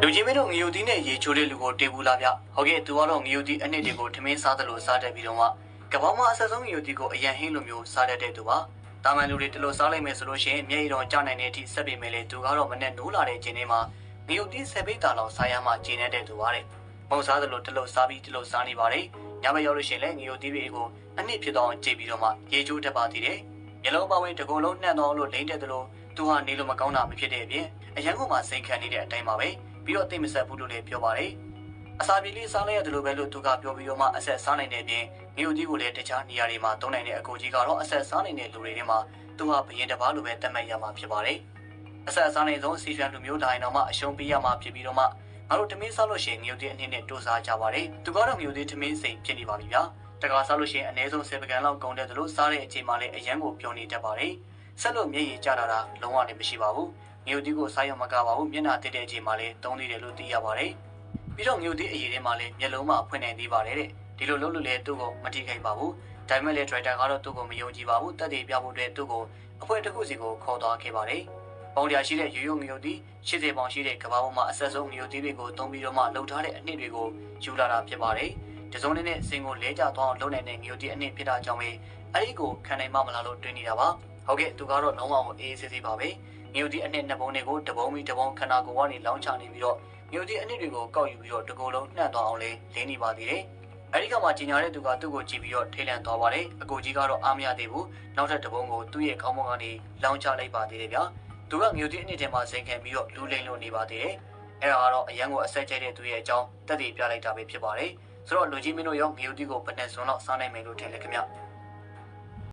လူကြီးမင်းတို့ငရုတ်သီးနဲ့ရေချိုးတဲ့လူကိုတေးဘူးလားဗျဟုတ်ကဲ့သူကတော့ငရုတ်သီးအနှစ်တွေကိုထမင်းစားတယ်လို့စားတတ်ပြီးတော့မှကပောင်းမအဆက်ဆုံးငရုတ်သီးကိုအရန်ဟင်းလိုမျိုးစားတတ်တဲ့သူပါတာမန်လူတွေတလို့စားလိုက်မယ်ဆိုလို့ရှိရင်မျက်ရည်တော်ကျနိုင်တဲ့အထိဆက်ပေမဲ့လေသူကတော့မနဲ့နိုးလာတဲ့ချိန်ထဲမှာငရုတ်သီး10ပိတ်တာလောက်စားရမှကျင်းနေတဲ့သူပါတဲ့ပုံစားတယ်လို့တလို့စားပြီးတလို့စားနေပါတယ်ညဘက်ရောက်လို့ရှိရင်လည်းငရုတ်သီးတွေကိုအနှစ်ဖြစ်တော့ကြိတ်ပြီးတော့မှရေချိုးတတ်ပါသေးတယ်မျက်လုံးပဝင်းတကုံလုံးနှံ့တော်လို့လိမ့်တဲ့တလို့သူဟာနေလို့မကောင်းတာမဖြစ်တဲ့အပြင်အရန်ကမှစိတ်ခံနေတဲ့အတိုင်းပါပဲပြီးတော့တိတ်မဆက်ဘူးလို့လည်းပြောပါတယ်အစာပြေးလေးစားလိုက်ရတယ်လို့ပဲလို့သူကပြောပြီးတော့မှအဆက်စားနိုင်တဲ့အပြင်ငရုတ်သီးကိုလည်းတခြားနေရာတွေမှာသုံးနိုင်တဲ့အကူကြီးကတော့အဆက်စားနိုင်တဲ့လူတွေထဲမှာသူဟာဘရင်တစ်ပါးလိုပဲသတ်မှတ်ရမှာဖြစ်ပါတယ်အဆက်စားနိုင်ဆုံးစီရွှံလူမျိုးတိုင်းတော်မှအရှုံးပေးရမှာဖြစ်ပြီးတော့မှငါတို့တမင်းစားလို့ရှိရင်ငရုတ်သီးအနည်းနဲ့တိုးစားကြပါတယ်သူကတော့ငရုတ်သီးတမင်းစိန်ဖြစ်နေပါပြီဗျာတကားစားလို့ရှိရင်အနည်းဆုံး10ပကံလောက်ကုန်တဲ့သူလို့စားတဲ့အချိန်မှလည်းအရန်ကိုပြောနေတတ်ပါတယ်ဆက်လို့မျက်ရည်ကျတာလုံးဝလည်းမရှိပါဘူးငရုတ်သီးကိုစားရမကပါဘူးမျက်နှာတက်တဲ့အချိန်မှလည်းသုံးသေးတယ်လို့သိရပါတယ်ပြီးတော့ငရုတ်သီးအရည်ထဲမှာလည်းမျက်လုံးမှဖွင့်နိုင်သေးပါတယ်တဲ့ဒီလိုလုပ်လို့လည်းသူ့ကိုမထိခိုက်ပါဘူးဒါပေမဲ့လည်းဒရိုက်တာကတော့သူ့ကိုမယုံကြည်ပါဘူးတက်တည်ပြဖို့အတွက်သူ့ကိုအဖွဲ့တစ်ခုစီကိုခေါ်သွားခဲ့ပါတယ်ပေါင်တရားရှိတဲ့ရိုးရိုးငရုတ်သီး80ပေါင်ရှိတဲ့ကဘာပေါ်မှာအဆက်ဆုံးငရုတ်သီးတွေကိုသုံးပြီးတော့မှလှုပ်ထားတဲ့အနှစ်တွေကိုယူလာတာဖြစ်ပါတယ်တစုံနဲ့စင်ကိုလဲကျသွားအောင်လုပ်နိုင်တဲ့ငရုတ်သီးအနှစ်ဖြစ်တာကြောင့်ပဲအဲ့ဒီကိုခံနိုင်မှမလားလို့တွေးနေတာပါဟုတ်ကဲ့သူကတော့လုံးဝအေးအေးဆေးဆေးပါပဲငရုတ်သီးအနှစ်နှစ်ပုံတွေကိုတပုံပြီးတပုံခန္ဓာကိုယ်ကနေလောင်းချနေပြီးတော့ငရုတ်သီးအနှစ်တွေကိုကောက်ယူပြီးတော့တကူလုံးနှံ့သွားအောင်လေးလင်းနေပါသေးတယ်အဲဒီကမှကြီးညာတဲ့သူကသူ့ကိုကြည့်ပြီးတော့ထိလန့်သွားပါတယ်အကိုကြီးကတော့အားမရသေးဘူးနောက်ထပ်တပုံကိုသူ့ရဲ့ခေါင်းပေါ်ကနေလောင်းချလိုက်ပါသေးတယ်ဗျာသူကငရုတ်သီးအနှစ်ထဲမှာစိန်ခံပြီးတော့လူလိမ်လို့နေပါသေးတယ်အဲ့ဒါကတော့အရန်ကိုအဆက်ကျတဲ့သူရဲ့အကြောင်းတက်တည်ပြလိုက်တာပဲဖြစ်ပါတယ်ဆိုတော့လူကြီးမင်းတို့ရောငရုတ်သီးကိုဘယ်နဲ့စွန်းတော့စားနိုင်မယ်လို့ထင်လဲခင်ဗျ